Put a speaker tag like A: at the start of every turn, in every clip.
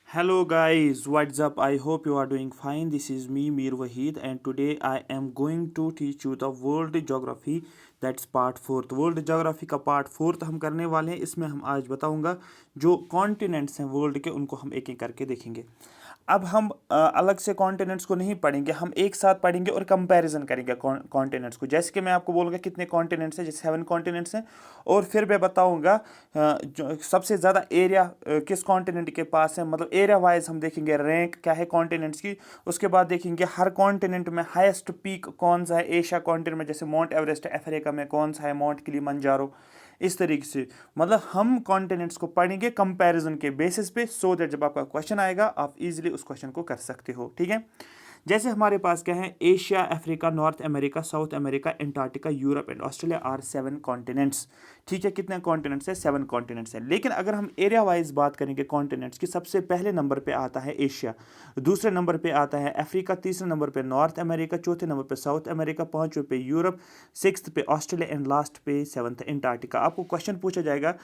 A: Hello guys, what's up? I hope you are doing fine. This is me Mir Wahid and today I am going to teach you the world geography that's part fourth world geography का part fourth हम करने वाले हैं। इसमें हम आज बताऊंगा जो कॉन्टिनेंट्स हैं वर्ल्ड के उनको हम एक एक करके देखेंगे। अब हम अलग से कॉन्टिनेंट्स को नहीं पढ़ेंगे, हम एक साथ पढ़ेंगे और कंपैरिजन करेंगे कॉन्टिनेंट्स को। जैसे कि मैं आपको बोलूँगा कितने कॉन्टिनेंट्स हैं, जैसे 7 कॉन्टिनेंट्स हैं, और फिर मैं बताऊँगा जो सबसे ज़्यादा एरिया किस कॉन्टिनेंट के पास है, मतलब एरिया वाइज हम देखेंगे रैंक क्या है कॉन्टिनेंट्स की। उसके बाद देखेंगे हर कॉन्टिनेंट में हाईएस्ट पीक कौन सा है। एशिया कॉन्टिनेंट में जैसे माउंट एवरेस्ट है, अफ्रीका में कौन सा है माउंट किलिमंजारो। इस तरीके से मतलब हम कॉन्टिनेंट्स को पढ़ेंगे कंपैरिजन के बेसिस पे, सो दैट जब आपका क्वेश्चन आएगा आप इजीली उस क्वेश्चन को कर सकते हो। ठीक है, जैसे हमारे पास क्या है, Asia, Africa, North America, South America, Antarctica, Europe and Australia are 7 continents. ठीक है, कितने कॉन्टिनेंट्स है? 7 कॉन्टिनेंट्स है। लेकिन अगर हम एरिया वाइज बात करेंगे कॉन्टिनेंट्स की, सबसे पहले नंबर पे आता है एशिया, दूसरे नंबर पे आता है अफ्रीका, तीसरे नंबर पे नॉर्थ अमेरिका, चौथे नंबर पे साउथ अमेरिका, पांचवें पे यूरोप, सिक्स्थ पे ऑस्ट्रेलिया एंड लास्ट पे 7th एंटार्क्टिका। आपको क्वेश्चन पूछा जाएगा,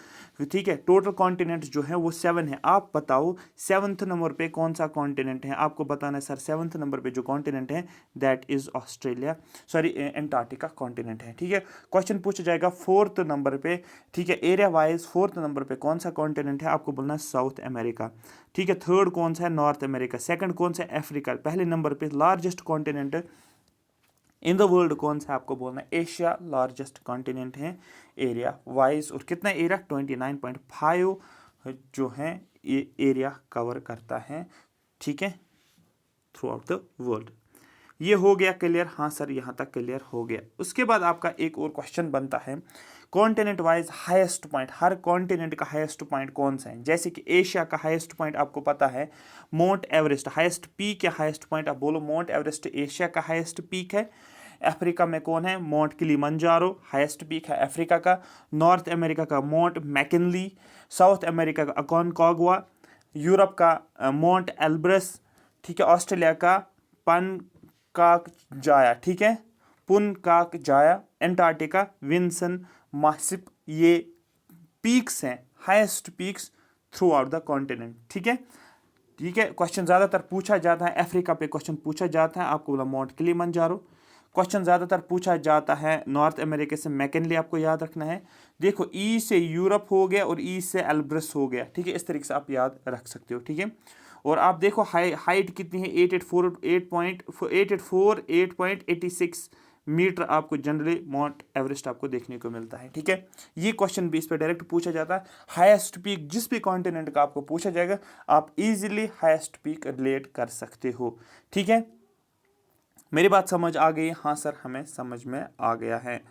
A: ठीक है, टोटल कॉन्टिनेंट्स जो है वो 7 है, आप बताओ 7th नंबर पे कौन सा कॉन्टिनेंट है। आपको बताना है सर 7th नंबर पे जो कॉन्टिनेंट है that is Australia, sorry Antarctica continent है। ठीक है, क्वेश्चन पूछा जाएगा 4th नंबर पे, ठीक है, एरिया वाइज 4th नंबर पे कौन सा कॉन्टिनेंट है, आपको बोलना है साउथ अमेरिका। ठीक है, थर्ड कौन सा है? North America. सेकंड कौन सा है? अफ्रीका। पहले नंबर पे largest continent in the world कौन सा है, आपको बोलना है एशिया लार्जेस्ट कॉन्टिनेंट है एरिया वाइज। और कितना एरिया? 29.5 जो है ये एरिया कवर करता है, ठीक है, थ्रू आउट द वर्ल्ड। ये हो गया क्लियर? हाँ सर, यहाँ तक क्लियर हो गया। उसके बाद आपका एक और क्वेश्चन बनता है, कॉन्टिनेंट वाइज हाईएस्ट पॉइंट, हर कॉन्टिनेंट का हाईएस्ट पॉइंट कौन सा है। जैसे कि एशिया का हाईएस्ट पॉइंट आपको पता है माउंट एवरेस्ट, हाईएस्ट पीक या हाईएस्ट पॉइंट आप बोलो माउंट एवरेस्ट एशिया का हाईएस्ट पीक है। अफ्रीका में कौन है? माउंट किलिमंजारो हाईएस्ट पीक है अफ्रीका का। नॉर्थ अमेरिका का माउंट मैकिनली, साउथ अमेरिका का अकोनकागुआ, यूरोप का माउंट एल्ब्रस, ठीक है, ऑस्ट्रेलिया का पन काक जाया, ठीक है, पुन काक जाया, एंटार्क्टिका विंसन मासिप। ये पीक्स हैं, highest peaks through out the continent. ठीक है, ठीक है, क्वेश्चन ज़्यादातर पूछा जाता है अफ्रीका पे, क्वेश्चन पूछा जाता है, आपको बोला माउंट किलिमंजारो। क्वेश्चन ज़्यादातर पूछा जाता है नॉर्थ अमेरिका से मैकिनली, आपको याद रखना है। देखो ई से यूरोप हो गया और ई से एल्ब्रस हो गया, ठीक है, इस तरीके से आप याद रख सकते हो। ठीक है, और आप देखो हाइट कितनी है, 884 मीटर आपको जनरली माउंट एवरेस्ट आपको देखने को मिलता है। ठीक है, ये क्वेश्चन भी इस पर डायरेक्ट पूछा जाता है। हाईएस्ट पीक जिस भी कॉन्टिनेंट का आपको पूछा जाएगा, आप इजीली हाईएस्ट पीक रिलेट कर सकते हो। ठीक है, मेरी बात समझ आ गई? हाँ सर, हमें समझ में आ गया है।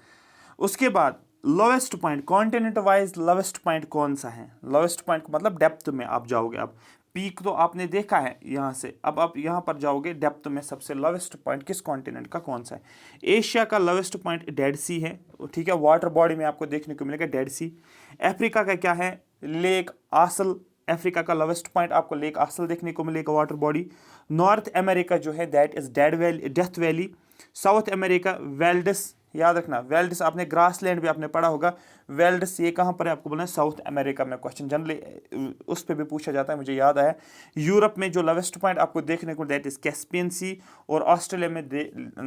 A: उसके बाद lowest point, continent wise lowest point कौन सा है? लोवेस्ट पॉइंट मतलब डेप्थ में आप जाओगे। अब पीक तो आपने देखा है यहाँ से, अब आप यहाँ पर जाओगे डेप्थ में, सबसे लोवेस्ट पॉइंट किस कॉन्टिनेंट का कौन सा है? एशिया का लोवेस्ट पॉइंट डेड सी है, ठीक है, वाटर बॉडी में आपको देखने को मिलेगा डेड सी। अफ्रीका का क्या है? लेक आसल, अफ्रीका का लोवेस्ट पॉइंट आपको लेक आसल देखने को मिलेगा वाटर बॉडी। नॉर्थ अमेरिका जो है that is dead valley, death valley. South America veldts, याद रखना वेल्डस, आपने ग्रास लैंड भी आपने पढ़ा होगा। वेल्डस ये कहाँ पर है, आपको बोलना है साउथ अमेरिका में। क्वेश्चन जनरली उस पर भी पूछा जाता है, मुझे याद आया। यूरोप में जो लोवेस्ट पॉइंट आपको देखने को दैट इज कैस्पियन सी, और ऑस्ट्रेलिया में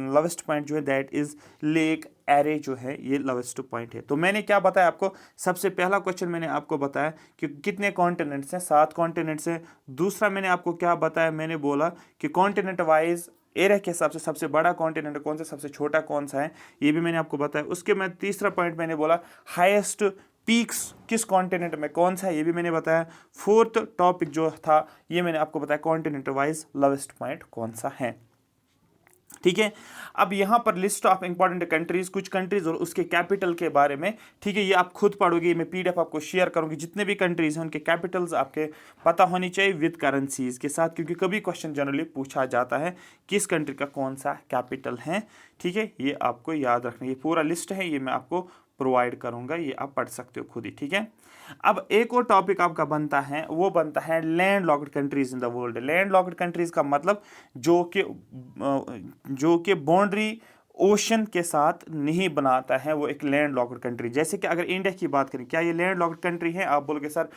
A: लोवेस्ट पॉइंट जो है दैट इज लेक एरे जो है ये लोवेस्ट पॉइंट है। तो मैंने क्या बताया आपको, सबसे पहला क्वेश्चन मैंने आपको बताया कि कितने कॉन्टिनेंट्स हैं, 7 कॉन्टिनेंट्स हैं। दूसरा मैंने आपको क्या बताया, मैंने बोला कि कॉन्टिनेंट वाइज एरिया के हिसाब से सबसे बड़ा कॉन्टिनेंट कौन सा, सबसे छोटा कौन सा है, ये भी मैंने आपको बताया। उसके मैं तीसरा पॉइंट मैंने बोला हाईएस्ट पीक्स किस कॉन्टिनेंट में कौन सा है, ये भी मैंने बताया। फोर्थ टॉपिक जो था ये मैंने आपको बताया कॉन्टिनेंट वाइज लोवेस्ट पॉइंट कौन सा है। ठीक है, अब यहां पर लिस्ट ऑफ इंपॉर्टेंट कंट्रीज, कुछ कंट्रीज और उसके कैपिटल के बारे में, ठीक है, ये आप खुद पढ़ोगे, मैं पीडीएफ आपको शेयर करूंगी। जितने भी कंट्रीज हैं उनके कैपिटल्स आपके पता होनी चाहिए विद करेंसीज के साथ, क्योंकि कभी क्वेश्चन जनरली पूछा जाता है किस कंट्री का कौन सा कैपिटल है। ठीक है, ये आपको याद रखना, ये पूरा लिस्ट है, ये मैं आपको प्रोवाइड करूंगा, ये आप पढ़ सकते हो खुद ही। ठीक है, अब एक और टॉपिक आपका बनता है, वो बनता है land locked countries in the world. Land locked countries का मतलब जो कि बाउंड्री ओशन के साथ नहीं बनाता है, वो एक लैंड लॉक्ड कंट्री। जैसे कि अगर इंडिया की बात करें, क्या ये लैंड लॉक्ड कंट्री है? आप बोलोगे sir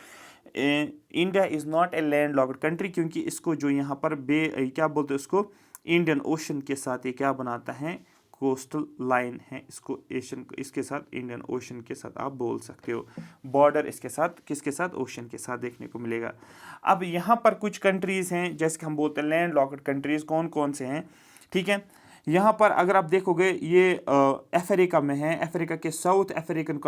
A: India is not a land locked country, क्योंकि इसको जो यहाँ पर क्या बोलते हैं उसको, इंडियन ओशन के साथ ये क्या बनाता है, कोस्टल लाइन है, इसको एशियन, इसके साथ इंडियन ओशन के साथ आप बोल सकते हो, बॉर्डर इसके साथ किसके साथ, ओशन के साथ देखने को मिलेगा। अब यहाँ पर कुछ कंट्रीज़ हैं जैसे कि हम बोलते हैं लैंड लॉक्ड कंट्रीज़, कौन कौन से हैं, ठीक है। यहाँ पर अगर आप देखोगे ये अफ्रीका में है, अफ्रीका के साउथ अफ्रीकन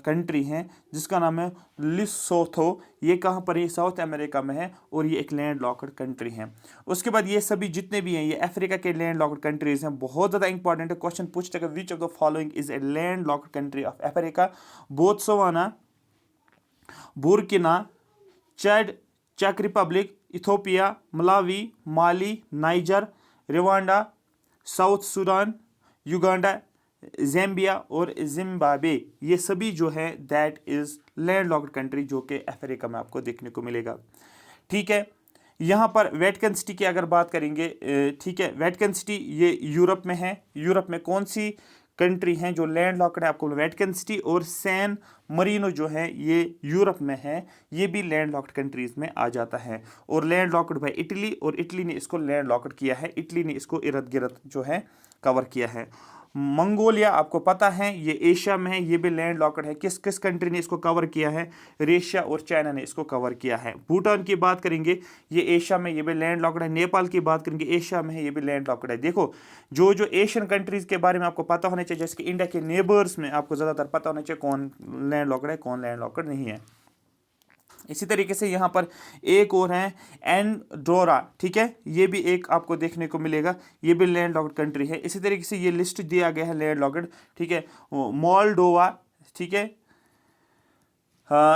A: कंट्री है जिसका नाम है लिसोथो, ये कहाँ पर है, साउथ अमेरिका में है और ये एक लैंड लॉक्ड कंट्री है। उसके बाद ये सभी जितने भी हैं ये अफ्रीका के लैंड लॉक्ड कंट्रीज हैं। बहुत ज़्यादा इंपॉर्टेंट है, क्वेश्चन पूछते हैं which of the following is a land locked country of Africa, Botswana, Burkina, Chad, चेक Republic, Ethiopia, Malawi, Mali, Niger, Rwanda, South Sudan, Uganda, Zambia और जिम्बाब्वे, ये सभी जो है that is land locked country जो कि अफ्रीका में आपको देखने को मिलेगा, ठीक है। यहाँ पर वेटिकन सिटी की अगर बात करेंगे, ठीक है, वेटिकन सिटी ये यूरोप में है। यूरोप में कौन सी कंट्री हैं जो लैंड लॉक्ड है, आपको वेटिकन सिटी और सैन मरीनो जो है ये यूरोप में है, ये भी लैंड लॉक्ड कंट्रीज में आ जाता है। और लैंड लॉक्ड बाय इटली, और इटली ने इसको लैंड लॉक्ड किया है, इटली ने इसको इर्द गिर्द जो है कवर किया है। मंगोलिया आपको पता है ये एशिया में है, ये भी लैंड लॉक्ड है। किस किस कंट्री ने इसको कवर किया है, रशिया और चाइना ने इसको कवर किया है। भूटान की बात करेंगे ये एशिया में, ये भी लैंड लॉक्ड है। नेपाल की बात करेंगे एशिया में है, ये भी लैंड लॉक्ड है। देखो जो जो एशियन कंट्रीज के बारे में आपको पता होना चाहिए, जैसे कि इंडिया के नेबर्स में आपको ज़्यादातर पता होना चाहिए कौन लैंड लॉक्ड है कौन लैंड लॉक्ड नहीं है। इसी तरीके से यहाँ पर एक और है एंडोरा, ठीक है, ये भी एक आपको देखने को मिलेगा, ये भी लैंड लॉक्ड कंट्री है। इसी तरीके से ये लिस्ट दिया गया है लैंड लॉक्ड, ठीक है, मोल्डोवा, ठीक है,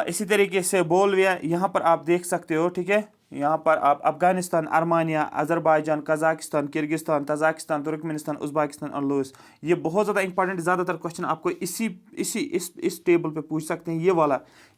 A: इसी तरीके से बोल्विया, यहाँ पर आप देख सकते हो, ठीक है। यहाँ पर आप Afghanistan, Armenia, Azerbaijan, Kazakhstan, Kyrgyzstan, Tajikistan, Turkmenistan, Uzbekistan और लूस, ये बहुत ज़्यादा इंपॉर्टेंट, ज़्यादातर क्वेश्चन आपको इस टेबल पे पूछ सकते हैं।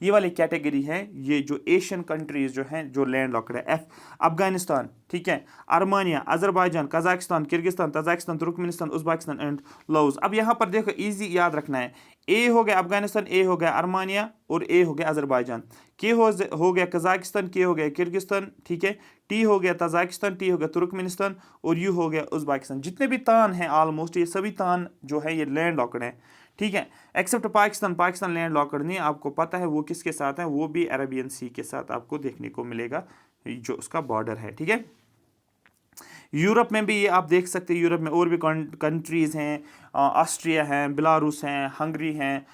A: ये वाली कैटेगरी है, ये जो एशियन कंट्रीज जो हैं जो लैंड लॉक्ड है, अफगानिस्तान, ठीक है, Armenia, Azerbaijan, Kazakhstan, Kyrgyzstan, Tajikistan, Turkmenistan, Uzbekistan and Laos. अब यहाँ पर देखो इजी याद रखना है, ए हो गया अफगानिस्तान, ए हो गया आर्मानिया और ए हो गया अजरबैजान, के हो गया कजाकिस्तान, के हो गया किर्गिस्तान, ठीक है, टी हो गया तजाकिस्तान, टी हो गया तुर्कमेनिस्तान और यू हो गया उज़्बेकिस्तान। जितने भी तान हैं ऑलमोस्ट ये सभी तान जो है ये लैंड लॉक्ड है, ठीक है, except Pakistan. Pakistan land locked नहीं, आपको पता है वो किसके साथ है, वो भी अरेबियन सी के साथ आपको देखने को मिलेगा जो उसका बॉर्डर है, ठीक है। यूरोप में भी ये आप देख सकते हैं, यूरोप में और भी कंट्रीज़ हैं, ऑस्ट्रिया है, बेलारूस हैं, हंगरी हैं,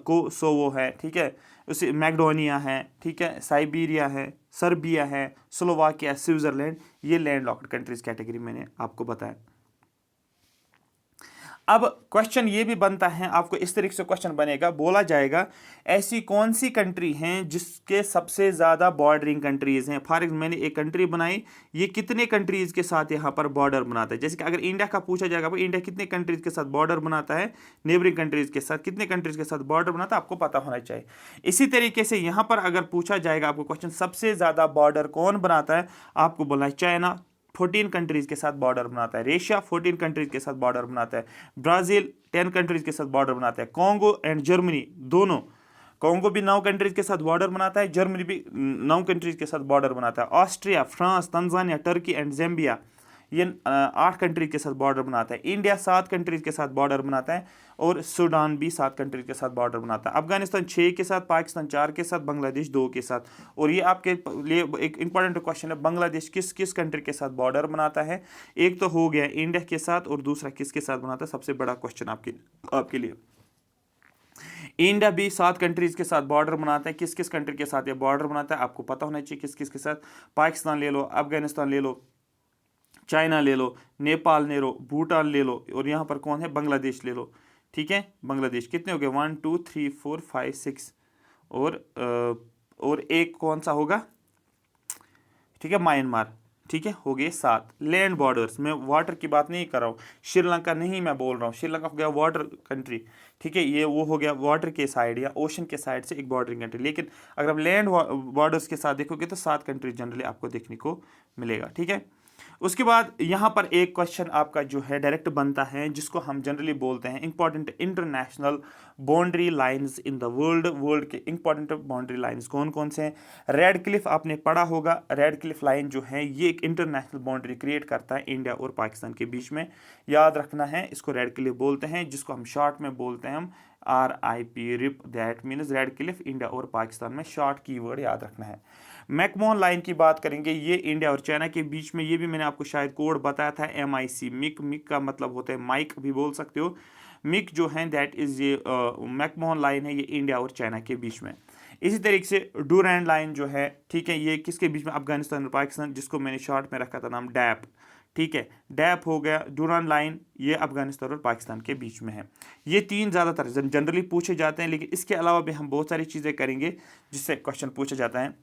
A: कोसोवो है, ठीक है, उसी मैकडोनिया है, ठीक है, साइबेरिया है, सर्बिया है, स्लोवाकिया, स्विट्ज़रलैंड, ये लैंड लॉक्ड कंट्रीज कैटेगरी मैंने आपको बताया। अब क्वेश्चन ये भी बनता है, आपको इस तरीके से क्वेश्चन बनेगा, बोला जाएगा ऐसी कौन सी कंट्री हैं जिसके सबसे ज़्यादा बॉर्डरिंग कंट्रीज़ हैं। फॉर एग्जाम्पल मैंने एक कंट्री बनाई, ये कितने कंट्रीज़ के साथ यहाँ पर बॉर्डर बनाता है। जैसे कि अगर इंडिया का पूछा जाएगा, इंडिया कितने कंट्रीज़ के साथ बॉर्डर बनाता है, नेबरिंग कंट्रीज़ के साथ कितने कंट्रीज़ के साथ बॉर्डर बनाता है, आपको पता होना चाहिए। इसी तरीके से यहाँ पर अगर पूछा जाएगा आपको क्वेश्चन सबसे ज़्यादा बॉर्डर कौन बनाता है, आपको बोलना है चाइना 14 कंट्रीज़ के साथ बॉर्डर बनाता है, रशिया 14 कंट्रीज़ के साथ बॉर्डर बनाता है, ब्राज़ील 10 कंट्रीज़ के साथ बॉर्डर बनाता है, कॉन्गो एंड जर्मनी दोनों, कॉन्गो भी 9 कंट्रीज़ के साथ बॉर्डर बनाता है, जर्मनी भी 9 कंट्रीज़ के साथ बॉर्डर बनाता है, Austria, France, Tanzania, Turkey and ज़ैम्बिया ये 8 कंट्रीज़ के साथ बॉर्डर बनाता है, इंडिया 7 कंट्रीज़ के साथ बॉर्डर बनाता है और सूडान भी 7 कंट्रीज़ के साथ बॉर्डर बनाता है, अफगानिस्तान 6 के साथ, पाकिस्तान 4 के साथ, बांग्लादेश 2 के साथ। और ये आपके लिए एक इंपॉर्टेंट क्वेश्चन है, बांग्लादेश किस किस कंट्री के साथ बॉर्डर बनाता है। एक तो हो गया इंडिया के साथ और दूसरा किसके साथ बनाता है, सबसे बड़ा क्वेश्चन आपके लिए। इंडिया भी 7 कंट्रीज़ के साथ बॉर्डर बनाता है, किस किस कंट्री के साथ ये बॉर्डर बनाता है आपको पता होना चाहिए किस किस के साथ। पाकिस्तान ले लो, अफगानिस्तान ले लो, चाइना ले लो, नेपाल ले लो, भूटान ले लो और यहाँ पर कौन है, बांग्लादेश ले लो, ठीक है। बांग्लादेश कितने हो गए, 1 2 3 4 5 6 और एक कौन सा होगा, ठीक है, म्यांमार, ठीक है, हो गए 7 लैंड बॉर्डर्स। मैं वाटर की बात नहीं कर रहा हूँ, श्रीलंका नहीं मैं बोल रहा हूँ, श्रीलंका हो गया वाटर कंट्री, ठीक है, ये वो हो गया वाटर के साइड या ओशन के साइड से एक बॉर्डरिंग कंट्री। लेकिन अगर आप लैंड बॉर्डर्स के साथ देखोगे तो 7 कंट्री जनरली आपको देखने को मिलेगा, ठीक है। उसके बाद यहाँ पर एक क्वेश्चन आपका जो है डायरेक्ट बनता है, जिसको हम जनरली बोलते हैं important international boundary lines in the world. World के इंपॉर्टेंट बाउंड्री लाइंस कौन कौन से हैं? रेड क्लिफ आपने पढ़ा होगा। रेड क्लिफ लाइन जो है ये एक इंटरनेशनल बाउंड्री क्रिएट करता है इंडिया और पाकिस्तान के बीच में, याद रखना है। इसको रेड क्लिफ बोलते हैं, जिसको हम शॉर्ट में बोलते हैं हम RIP, rip, that means Radcliffe India और पाकिस्तान में, शॉर्ट कीवर्ड याद रखना है। मैकमोहन लाइन की बात करेंगे, ये इंडिया और चाइना के बीच में, ये भी मैंने आपको शायद कोड बताया था, MIC, मिक। मिक का मतलब होता है माइक भी बोल सकते हो। मिक जो है दैट इज ये मैकमोहन लाइन है, ये इंडिया और चाइना के बीच में। इसी तरीके से डूरैंड लाइन जो है, ठीक है, ये किसके बीच में? अफगानिस्तान और पाकिस्तान, जिसको मैंने शॉर्ट में रखा था नाम डैप, ठीक है, डैप हो गया। डूरान लाइन ये अफगानिस्तान और पाकिस्तान के बीच में है। ये तीन ज़्यादातर जनरली पूछे जाते हैं, लेकिन इसके अलावा भी हम बहुत सारी चीज़ें करेंगे जिससे क्वेश्चन पूछा जाता है,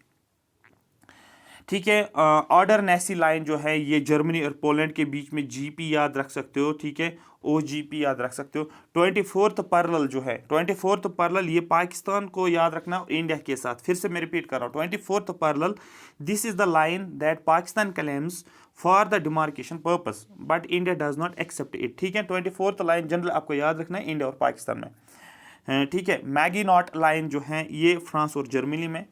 A: ठीक है। ऑर्डर नेसी लाइन जो है ये जर्मनी और पोलैंड के बीच में, GP याद रख सकते हो, ठीक है, OGP याद रख सकते हो। 24th पैरेलल जो है, 24th पैरेलल ये पाकिस्तान को याद रखना इंडिया के साथ। फिर से मैं रिपीट कर रहा हूँ, 24th parallel, this is the line that Pakistan claims for the demarcation purpose but India does not accept it, ठीक है। 24th लाइन जनरल आपको याद रखना है इंडिया और पाकिस्तान में, ठीक है। मैगी नॉट लाइन जो है ये फ्रांस और जर्मनी में।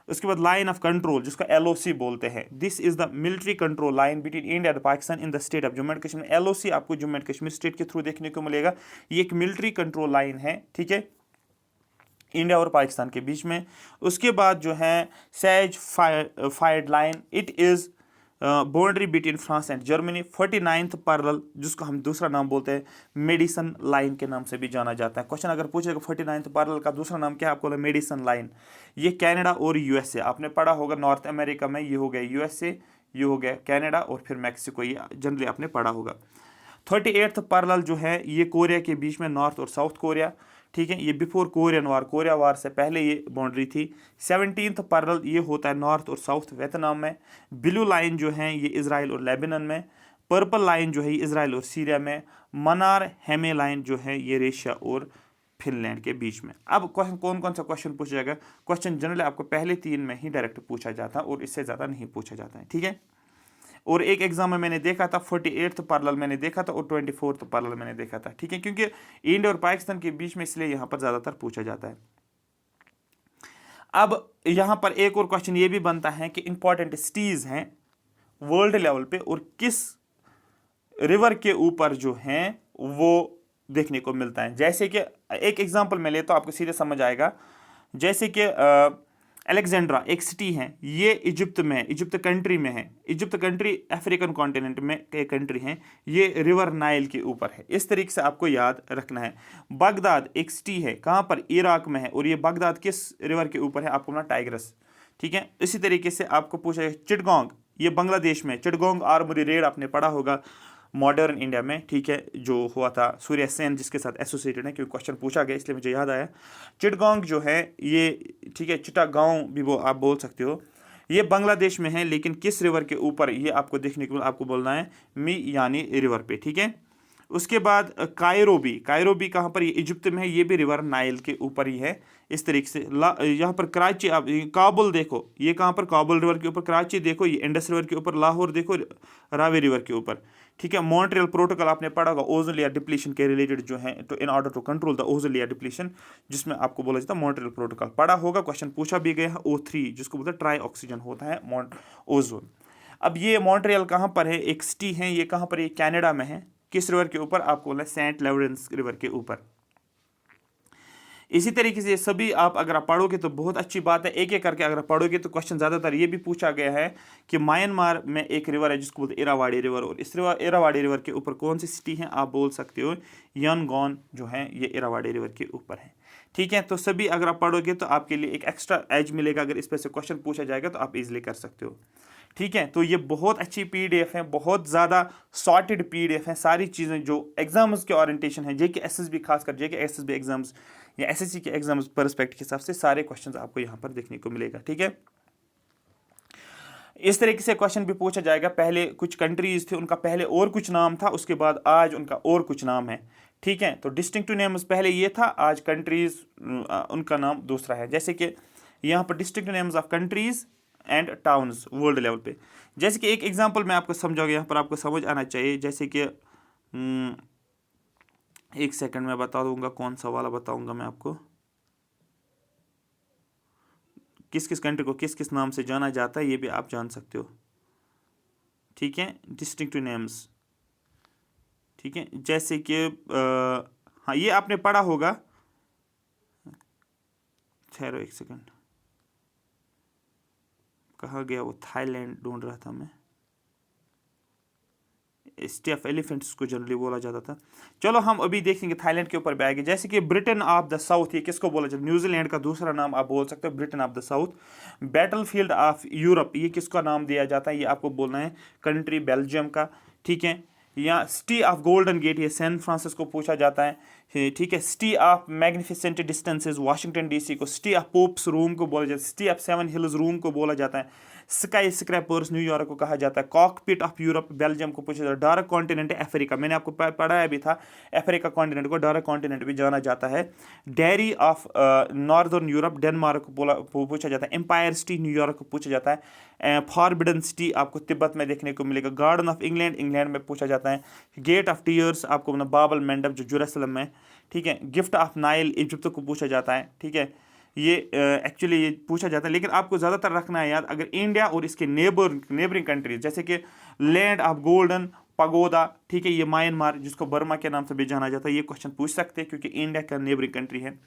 A: उसके बाद लाइन ऑफ कंट्रोल जिसको LOC बोलते हैं, this is the military control line between India and Pakistan in the state of Jammu and Kashmir. LOC आपको जम्मू एंड कश्मीर स्टेट के थ्रू देखने को मिलेगा। ये एक मिलिट्री कंट्रोल लाइन है, ठीक है, इंडिया और पाकिस्तान के बीच में। उसके बाद जो है Siegfried line, it is boundary between France and Germany. 49th parallel जिसको हम दूसरा नाम बोलते हैं मेडिसन लाइन के नाम से भी जाना जाता है। क्वेश्चन अगर पूछेगा 49th पैरेलल का दूसरा नाम क्या है, आपको मेडिसन लाइन। ये कनाडा और USA आपने पढ़ा होगा, नॉर्थ अमेरिका में ये हो गया USA, ये हो गया कनाडा और फिर मैक्सिको, ये जनरली आपने पढ़ा होगा। 38th पैरेलल जो है ये कोरिया के बीच में, नॉर्थ और साउथ कोरिया, ठीक है, ये बिफोर कोरियन वार, कोरिया वार से पहले ये बाउंड्री थी। 17th पैरेलल ये होता है नॉर्थ और साउथ वियतनाम में। ब्लू लाइन जो है ये इजराइल और लेबनान में। पर्पल लाइन जो है ये इजराइल और सीरिया में। मनार हेमे लाइन जो है ये रशिया और फिनलैंड के बीच में। अब क्वेश्चन कौन कौन सा क्वेश्चन पूछा जाएगा? क्वेश्चन जनरली आपको पहले 3 में ही डायरेक्ट पूछा जाता है और इससे ज़्यादा नहीं पूछा जाता है, ठीक है। और एक एग्जाम में मैंने देखा था 48th पैरेलल मैंने देखा था और 24th पैरेलल मैंने देखा था, ठीक है, क्योंकि इंडिया और पाकिस्तान के बीच में, इसलिए यहाँ पर ज़्यादातर पूछा जाता है। अब यहाँ पर एक और क्वेश्चन ये भी बनता है कि इंपॉर्टेंट सिटीज हैं वर्ल्ड लेवल पे और किस रिवर के ऊपर जो हैं वो देखने को मिलता है। जैसे कि एक एग्जांपल मैं लेता हूँ, आपको सीधे समझ आएगा। जैसे कि अलेक्जेंड्रा एक सिटी है, ये इजिप्ट में, इजिप्ट कंट्री में है। इजिप्ट कंट्री अफ्रीकन कॉन्टिनेंट में एक कंट्री है, ये रिवर नाइल के ऊपर है। इस तरीके से आपको याद रखना है। बगदाद एक सिटी है, कहाँ पर? इराक में है, और ये बगदाद किस रिवर के ऊपर है? आपको ना टाइग्रस, ठीक है। इसी तरीके से आपको पूछा है चिटगोंग, ये बांग्लादेश में। चिटगोंग आर्मरी रेड आपने पढ़ा होगा मॉडर्न इंडिया में, ठीक है, जो हुआ था सूर्य सेन जिसके साथ एसोसिएटेड है, क्योंकि क्वेश्चन पूछा गया इसलिए मुझे याद आया। चिटगोंग जो है ये, ठीक है, चिटागांव भी वो आप बोल सकते हो, ये बांग्लादेश में है, लेकिन किस रिवर के ऊपर ये आपको देखने को, आपको बोलना है मी यानी रिवर पे, ठीक है। उसके बाद कायरोबी, कायरोबी कहाँ पर? ये इजिप्ट में है, ये भी रिवर नाइल के ऊपर ही है। इस तरीके से यहाँ पर कराची, आप काबुल देखो, ये कहाँ पर? काबुल रिवर के ऊपर। कराची देखो, ये इंडस रिवर के ऊपर। लाहौर देखो, रावी रिवर के ऊपर, ठीक है। मॉन्ट्रियल प्रोटोकॉल आपने पढ़ा होगा, ओजोन लेयर डिप्लीशन के रिलेटेड जो है, तो in order to control the ozone layer depletion, जिसमें आपको बोला जाता है मॉन्ट्रियल प्रोटोकॉल, पढ़ा होगा, क्वेश्चन पूछा भी गया है। O3 जिसको बोलते हैं ट्राई ऑक्सीजन होता है ओजोन। अब ये मॉन्ट्रियल कहाँ पर है? एक सिटी है, ये कहाँ पर? ये कनाडा में है। किस रिवर के ऊपर? आपको बोला सेंट लॉरेंस रिवर के ऊपर। इसी तरीके से सभी आप अगर आप पढ़ोगे तो बहुत अच्छी बात है, एक एक करके अगर पढ़ोगे तो क्वेश्चन ज़्यादातर ये भी पूछा गया है कि म्यांमार में एक रिवर है जिसको बोलते हैं इरावाड़ी रिवर, और इस इरावाड़ी रिवर के ऊपर कौन सी सिटी है? आप बोल सकते हो यांगोन जो है ये इरावाड़ी रिवर के ऊपर है, ठीक है। तो सभी अगर आप पढ़ोगे तो आपके लिए एक एक्स्ट्रा एज मिलेगा, अगर इस पर से क्वेश्चन पूछा जाएगा तो आप इजिली कर सकते हो, ठीक है। तो ये बहुत अच्छी PDF है, बहुत ज़्यादा सॉर्टेड PDF है। सारी चीज़ें जो एग्जाम्स के ओरिएंटेशन है, JK SSB, खासकर JK SSB एग्जाम्स या SSC के एग्जाम्स परस्पेक्ट के हिसाब से सारे क्वेश्चंस आपको यहाँ पर देखने को मिलेगा, ठीक है। इस तरीके से क्वेश्चन भी पूछा जाएगा। पहले कुछ कंट्रीज थे, उनका पहले और कुछ नाम था, उसके बाद आज उनका और कुछ नाम है, ठीक है। तो डिस्टिंक्टिव नेम्स पहले ये था, आज कंट्रीज उनका नाम दूसरा है। जैसे कि यहाँ पर distinctive names of countries, and towns world level पे। जैसे कि एक एग्जांपल मैं आपको समझाऊंगा, यहाँ पर आपको समझ आना चाहिए। जैसे कि एक सेकंड में बता दूंगा, कौन सा वाला बताऊंगा मैं आपको। किस किस कंट्री को किस किस नाम से जाना जाता है ये भी आप जान सकते हो, ठीक है। डिस्टिंक्टिव नेम्स, ठीक है। जैसे कि हाँ ये आपने पढ़ा होगा, ठहरो एक सेकंड, कहाँ गया वो, थाईलैंड ढूंढ रहा था मैं। सिटी ऑफ एलिफेंट्स को जनरली बोला जाता था। चलो हम अभी देखेंगे थाईलैंड के ऊपर भी आएंगे। जैसे कि ब्रिटेन ऑफ द साउथ, ये किसको बोला जाता है, न्यूजीलैंड का दूसरा नाम आप बोल सकते हो Britain of the south. Battlefield of Europe, ये किसका नाम दिया जाता है, ये आपको बोलना है कंट्री बेल्जियम का, ठीक है। या सिटी ऑफ गोल्डन गेट, ये सैन फ्रांसिस्को पूछा जाता है, ठीक है। City of magnificent distances, Washington DC को। सिटी ऑफ पोप्स रोम को बोला जाता है। सिटी ऑफ सेवन हिल्स रोम को बोला जाता है। स्काई स्क्रैपर्स न्यूयॉर्क को कहा जाता है। कॉकपिट ऑफ यूरोप बेल्जियम को पूछा जाता है। डार्क कॉन्टिनेंट अफ्रीका, मैंने आपको पढ़ाया भी था, अफ्रीका कॉन्टिनेंट को डार्क कॉन्टिनेंट भी जाना जाता है। Dairy of northern Europe Denmark को पूछा जाता है। एम्पायर सिटी न्यूयॉर्क को पूछा जाता है। फॉरबिडन सिटी आपको तिब्बत में देखने को मिलेगा। गार्डन ऑफ इंग्लैंड इंग्लैंड में पूछा जाता है। गेट ऑफ टीयर्स आपको बाबल मंडप जो जेरूसलम में, ठीक है। गिफ्ट ऑफ नाइल इजिप्ट को पूछा जाता है, ठीक है। ये एक्चुअली ये पूछा जाता है, लेकिन आपको ज़्यादातर रखना है याद, अगर इंडिया और इसके नेबरिंग कंट्रीज, जैसे कि लैंड ऑफ गोल्डन पगोदा, ठीक है, ये म्यांमार जिसको बर्मा के नाम से भी जाना जाता है, ये क्वेश्चन पूछ सकते हैं क्योंकि इंडिया का नेबरिंग कंट्री है।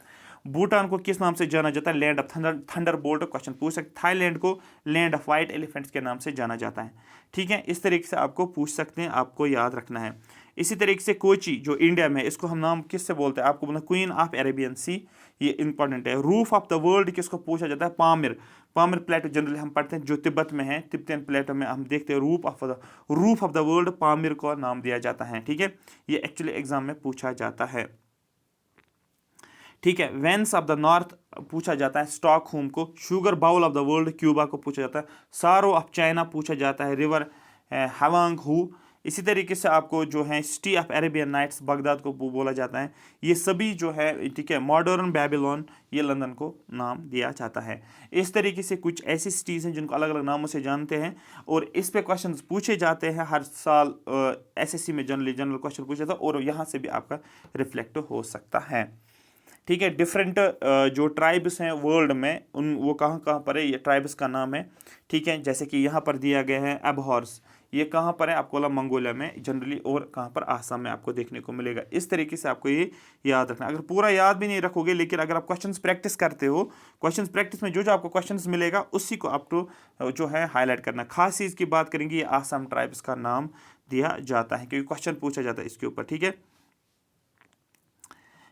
A: भूटान को किस नाम से जाना जाता है, land of thunder bolt, question पूछ सकते। थाईलैंड को लैंड ऑफ वाइट एलिफेंट्स के नाम से जाना जाता है, ठीक है। इस तरीके से आपको पूछ सकते हैं, आपको याद रखना है। इसी तरीके से कोची जो इंडिया में है, इसको हम नाम किससे बोलते हैं, आपको बोलना क्वीन ऑफ अरेबियन सी, ये इंपॉर्टेंट है। रूफ ऑफ द वर्ल्ड किसको पूछा जाता है, पामिर। पामिर प्लेटो जनरली हम पढ़ते हैं जो तिब्बत में है, तिब्बतियन प्लेटो में हम देखते हैं roof of the world Pamir को नाम दिया जाता है, ठीक है। ये एक्चुअली एग्जाम में पूछा जाता है, ठीक है। वेंस ऑफ द नॉर्थ पूछा जाता है स्टॉकहोम को। Sugar bowl of the world Cuba को पूछा जाता है। सारो ऑफ चाइना पूछा जाता है रिवर हवांग हू। इसी तरीके से आपको जो है city of Arabian nights Baghdad को बोला जाता है। ये सभी जो है, ठीक है। मॉडर्न बेबीलोन ये लंदन को नाम दिया जाता है। इस तरीके से कुछ ऐसी सिटीज़ हैं जिनको अलग अलग नामों से जानते हैं और इस पे क्वेश्चन पूछे जाते हैं हर साल। एसएससी में जनरल क्वेश्चन पूछा था और यहाँ से भी आपका रिफ्लेक्ट हो सकता है, ठीक है। डिफरेंट जो ट्राइब्स हैं वर्ल्ड में, उन वो कहाँ कहाँ पर है, ये ट्राइब्स का नाम है, ठीक है। जैसे कि यहाँ पर दिया गया है अबहॉर्स, ये कहाँ पर है, आपको बोला मंगोलिया में जनरली, और कहाँ पर आसाम में आपको देखने को मिलेगा। इस तरीके से आपको ये याद रखना। अगर पूरा याद भी नहीं रखोगे, लेकिन अगर आप क्वेश्चंस प्रैक्टिस करते हो, क्वेश्चंस प्रैक्टिस में जो जो आपको क्वेश्चंस मिलेगा उसी को आपको जो है हाईलाइट करना। खास चीज़ की बात करेंगे, ये आसाम ट्राइब्स का नाम दिया जाता है क्योंकि क्वेश्चन पूछा जाता है इसके ऊपर, ठीक है।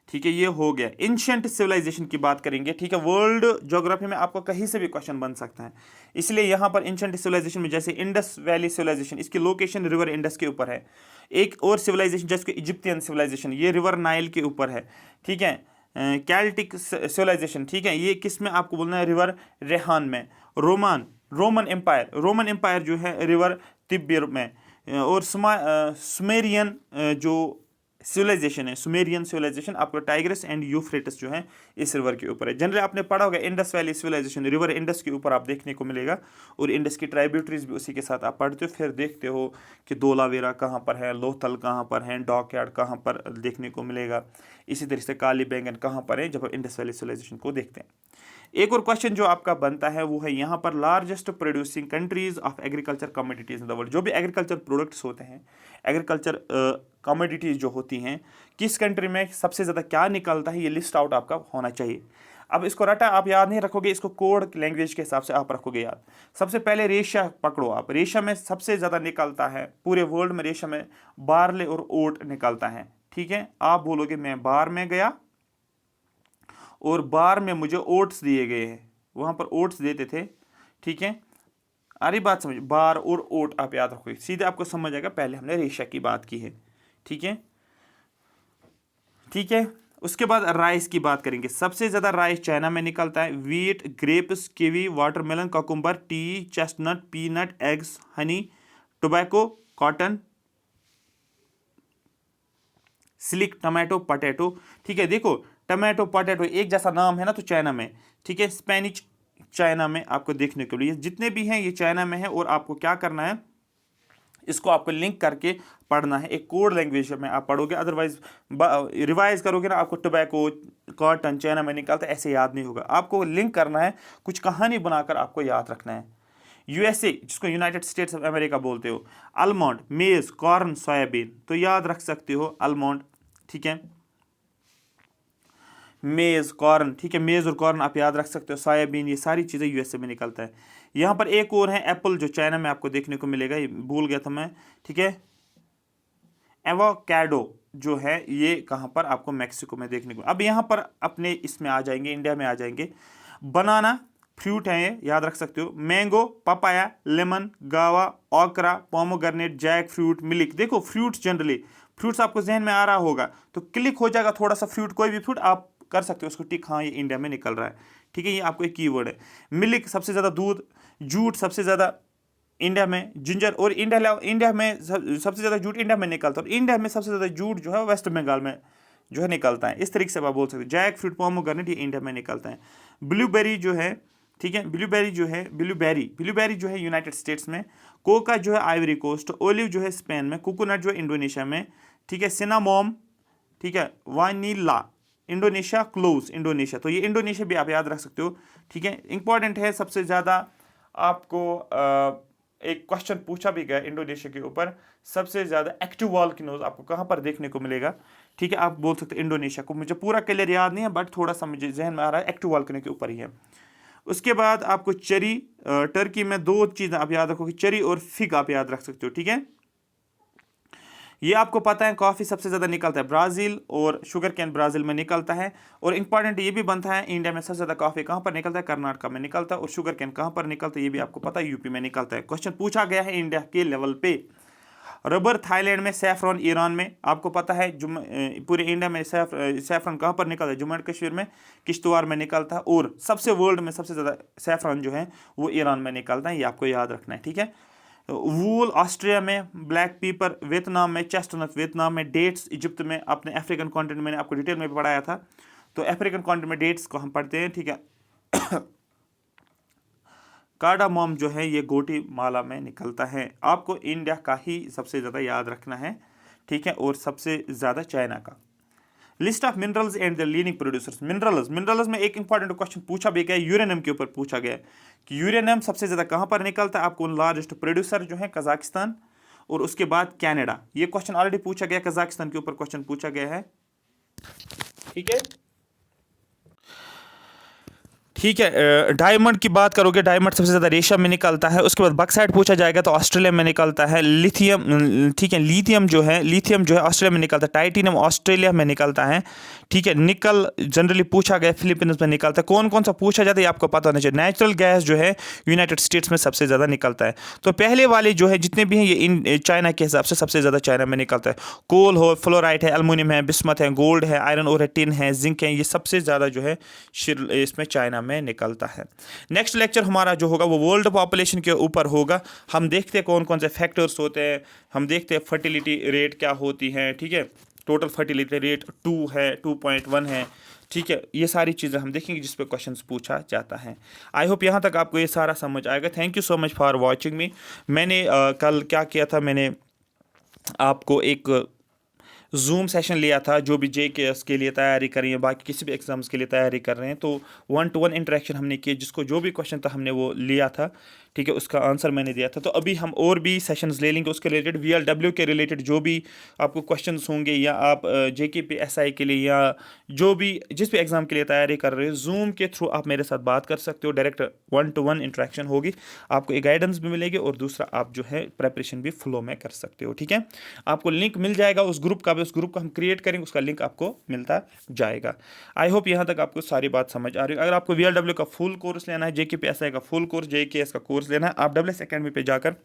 A: ठीक है, ये हो गया। एंशिएंट सिविलाइजेशन की बात करेंगे, ठीक है। वर्ल्ड ज्योग्राफी में आपको कहीं से भी क्वेश्चन बन सकता है, इसलिए यहाँ पर एंशिएंट सिविलाइजेशन में जैसे इंडस वैली सिविलाइजेशन, इसकी लोकेशन रिवर इंडस के ऊपर है। एक और सिविलाइजेशन जैसे इजिप्टियन सिविलाइजेशन, ये रिवर नाइल के ऊपर है, ठीक है। कैल्टिक सिविलाइजेशन, ठीक है, ये किस में आपको बोलना है, रिवर रेहान में। रोमन एम्पायर जो है रिवर तिब्बिर में। और सुमेरियन जो सिविलाइजेशन है, सुमेरियन सिविलाइजेशन आपको टाइग्रिस एंड यूफ्रेटिस जो है इस रिवर के ऊपर है। जनरली आपने पढ़ा होगा Indus valley civilisation river Indus के ऊपर आप देखने को मिलेगा, और इंडस की ट्राइब्यूटरीज भी उसी के साथ आप पढ़ते हो। फिर देखते हो कि धोलावीरा कहाँ पर है, लोथल कहाँ पर है, डॉकयार्ड कहाँ पर देखने को मिलेगा। इसी तरीके से काली बैंगन कहाँ पर है, जब आप इंडस वैली सिविलाइजेशन को देखते हैं। एक और क्वेश्चन जो आपका बनता है वो है यहाँ पर largest producing countries of agriculture commodities in the world. जो भी एग्रीकल्चर प्रोडक्ट्स होते हैं, एग्रीकल्चर कमोडिटीज जो होती हैं, किस कंट्री में सबसे ज़्यादा क्या निकलता है, ये लिस्ट आउट आपका होना चाहिए। अब इसको रटा आप याद नहीं रखोगे, इसको कोड लैंग्वेज के हिसाब से आप रखोगे याद। सबसे पहले रेशा पकड़ो आप। रेशा में सबसे ज़्यादा निकलता है पूरे वर्ल्ड में, रेशा में बार्ले और ओट निकलता है, ठीक है। आप बोलोगे मैं बार में गया और बार में मुझे ओट्स दिए गए हैं, वहाँ पर ओट्स देते थे, ठीक है। अरे बात समझ, बार और ओट आप याद रखोगे, सीधे आपको समझ आएगा। पहले हमने रेशा की बात की है, ठीक है, ठीक है। उसके बाद राइस की बात करेंगे। सबसे ज़्यादा राइस चाइना में निकलता है। Wheat, grapes, kiwi, watermelon, cucumber, T, chestnut, peanut, eggs, Honey, tobacco, cotton, सिलिक, टमाटो, पटेटो, ठीक है। देखो टमाटो पटेटो एक जैसा नाम है ना, तो चाइना में, ठीक है। स्पेनिश, चाइना में आपको देखने को मिले। जितने भी हैं ये चाइना में है और आपको क्या करना है, इसको आपको लिंक करके पढ़ना है। एक कोड लैंग्वेज में आप पढ़ोगे, अदरवाइज रिवाइज करोगे ना, आपको टोबैको कॉटन चाइना में निकलता है ऐसे याद नहीं होगा। आपको लिंक करना है, कुछ कहानी बनाकर आपको याद रखना है। यूएसए जिसको यूनाइटेड स्टेट्स ऑफ अमेरिका बोलते हो, आलमंड, मेज, कॉर्न, सोयाबीन, तो याद रख सकते हो आलमंड, ठीक है, मेज, कॉर्न, ठीक है, मेज और कॉर्न आप याद रख सकते हो, सोयाबीन, ये सारी चीज़ें यूएसए में निकलता है। यहाँ पर एक और है एप्पल, जो चाइना में आपको देखने को मिलेगा, ये भूल गया था मैं, ठीक है। एवोकाडो जो है ये कहाँ पर आपको मैक्सिको में देखने को। अब यहाँ पर अपने इसमें आ जाएंगे, इंडिया में आ जाएंगे। बनाना फ्रूट है ये, याद रख सकते हो। मैंगो, पपाया, लेमन, गावा, ओकरा, पोमोग्रेनेट, जैक फ्रूट, मिल्क। देखो फ्रूट्स, जनरली फ्रूट्स आपको जहन में आ रहा होगा तो क्लिक हो जाएगा थोड़ा सा फ्रूट, कोई भी फ्रूट आप कर सकते हो उसको टिक, हाँ ये इंडिया में निकल रहा है, ठीक है, ये आपको एक कीवर्ड है। मिल्क सबसे ज़्यादा दूध, जूट सबसे ज़्यादा इंडिया में, जिंजर, और इंडिया में सबसे ज़्यादा जूट इंडिया में निकलता है, और इंडिया में सबसे ज़्यादा जूट जो है वेस्ट बंगाल में जो है निकलता है। इस तरीके से आप बोल सकते हो। जैक फ्रूट, पोमोग्रेनेट, ये इंडिया में निकलता है। ब्लूबेरी जो है, ठीक है, ब्लूबेरी जो है यूनाइटेड स्टेट्स में। कोका जो है आइवरी कोस्ट, ओलिव जो है स्पेन में, कोकोनट जो है इंडोनेशिया में, ठीक है, सिनामोम, ठीक है, वानीला इंडोनेशिया, क्लोव्स इंडोनेशिया, तो ये इंडोनेशिया भी आप याद रख सकते हो, ठीक है। इंपॉर्टेंट है, सबसे ज़्यादा आपको एक क्वेश्चन पूछा भी गया इंडोनेशिया के ऊपर, सबसे ज़्यादा एक्टिव वॉल्केनोज आपको कहाँ पर देखने को मिलेगा, ठीक है, आप बोल सकते हैं इंडोनेशिया को। मुझे पूरा क्लियर याद नहीं है बट थोड़ा सा मुझे जहन में आ रहा है, एक्टिव वॉल्केनो के ऊपर ही है। उसके बाद आपको चेरी, टर्की में दो चीज़ें आप याद रखोगे, चेरी और फिग आप याद रख सकते हो, ठीक है। ये आपको पता है कॉफ़ी सबसे ज़्यादा निकलता है ब्राज़ील, और शुगर कैन ब्राज़ील में निकलता है। और इंपॉर्टेंट ये भी बनता है, इंडिया में सबसे ज़्यादा कॉफ़ी कहाँ पर निकलता है, कर्नाटका में निकलता है, और शुगर कैन कहाँ पर निकलता है ये भी आपको पता है, यूपी में निकलता है। क्वेश्चन पूछा गया है इंडिया के लेवल पे। रबर थाईलैंड में, सैफरॉन ईरान में, आपको पता है पूरे इंडिया में सैफरॉन कहाँ पर निकलता है, जम्मू एंड कश्मीर में, किश्तवाड़ में निकलता है, और सबसे वर्ल्ड में सबसे ज़्यादा सैफरॉन जो है वो ईरान में निकलता है, ये आपको याद रखना है, ठीक है। वूल ऑस्ट्रिया में, ब्लैक पीपर वियतनाम में, चेस्टनट वियतनाम में, डेट्स इजिप्ट में, अपने अफ्रीकन कॉन्टिनेंट मैंने आपको डिटेल में भी पढ़ाया था, तो अफ्रीकन कॉन्टिनेंट में डेट्स को हम पढ़ते हैं, ठीक है। कार्डामोम जो है ये ग्वाटेमाला में निकलता है। आपको इंडिया का ही सबसे ज़्यादा याद रखना है, ठीक है, और सबसे ज़्यादा चाइना का। List of minerals and the leading producers. Minerals में एक इंपॉर्टेंट क्वेश्चन पूछा भी गया, यूरेनियम के ऊपर पूछा गया कि यूरेनियम सबसे ज़्यादा कहाँ पर निकलता है। आपको लार्जेस्ट प्रोड्यूसर जो है कजाकिस्तान, और उसके बाद कनाडा। ये क्वेश्चन ऑलरेडी पूछा गया, कजाकिस्तान के ऊपर क्वेश्चन पूछा गया है, ठीक है, ठीक है। डायमंड की बात करोगे, डायमंड सबसे ज़्यादा रेशम में निकलता है। उसके बाद बक्साइट पूछा जाएगा तो ऑस्ट्रेलिया में निकलता है। लिथियम, ठीक है, लिथियम जो है ऑस्ट्रेलिया में निकलता है। टाइटेनियम ऑस्ट्रेलिया में निकलता है, ठीक है। निकल जनरली पूछा गया फिलीपींस में निकलता है। कौन कौन सा पूछा जाता है ये आपको पता होना चाहिए। नेचुरल गैस जो है यूनाइटेड स्टेट्स में सबसे ज़्यादा निकलता है। तो पहले वाले जो है जितने भी हैं ये चाइना के हिसाब से सबसे ज़्यादा चाइना में निकलता है। कोल हो, फ्लोराइट है, एल्युमिनियम है, बिस्मथ है, गोल्ड है, आयरन और है, टिन है, जिंक है, ये सबसे ज़्यादा जो है इसमें चाइना में निकलता है। नेक्स्ट लेक्चर हमारा जो होगा वो वर्ल्ड पॉपुलेशन के ऊपर होगा। हम देखते हैं कौन कौन से फैक्टर्स होते हैं, हम देखते हैं फर्टिलिटी रेट क्या होती है, ठीक है, टोटल फर्टिलिटी रेट 2 है, 2.1 है, ठीक है, ये सारी चीज़ें हम देखेंगे जिस पे क्वेश्चंस पूछा जाता है। आई होप यहाँ तक आपको ये सारा समझ आएगा। Thank you so much for watching मी। मैंने कल क्या किया था, मैंने आपको एक जूम सेशन लिया था, जो भी JKS के लिए तैयारी कर रही है, बाकी किसी भी एग्जाम्स के लिए तैयारी कर रहे हैं, तो 1-to-1 इंटरेक्शन हमने किया, जिसको जो भी क्वेश्चन था हमने वो लिया था, ठीक है, उसका आंसर मैंने दिया था। तो अभी हम और भी सेशंस ले लेंगे उसके रिलेटेड, VLW के रिलेटेड जो भी आपको क्वेश्चंस होंगे, या आप JKPSI के लिए या जो भी जिस भी एग्ज़ाम के लिए तैयारी कर रहे हो, जूम के थ्रू आप मेरे साथ बात कर सकते हो। डायरेक्ट 1-to-1 इंटरेक्शन होगी, आपको एक गाइडेंस भी मिलेगी, और दूसरा आप जो है प्रेपरेशन भी फ्लो में कर सकते हो, ठीक है। आपको लिंक मिल जाएगा उस ग्रुप का, उस ग्रुप को हम क्रिएट करेंगे, उसका लिंक आपको मिलता जाएगा। आई होप यहाँ तक आपको सारी बात समझ आ रही है। अगर आपको VLW का फुल कोर्स लेना है, JKPSI का फुल कोर्स, JKS का कोर्स लेना है, आप WS Academy पे जाकर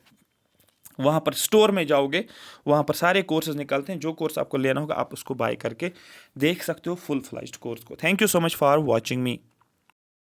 A: वहाँ पर स्टोर में जाओगे, वहाँ पर सारे कोर्सेज निकलते हैं। जो कोर्स आपको लेना होगा आप उसको बाय करके देख सकते हो, फुल फ्लाइज्ड कोर्स को। Thank you so much for watching me.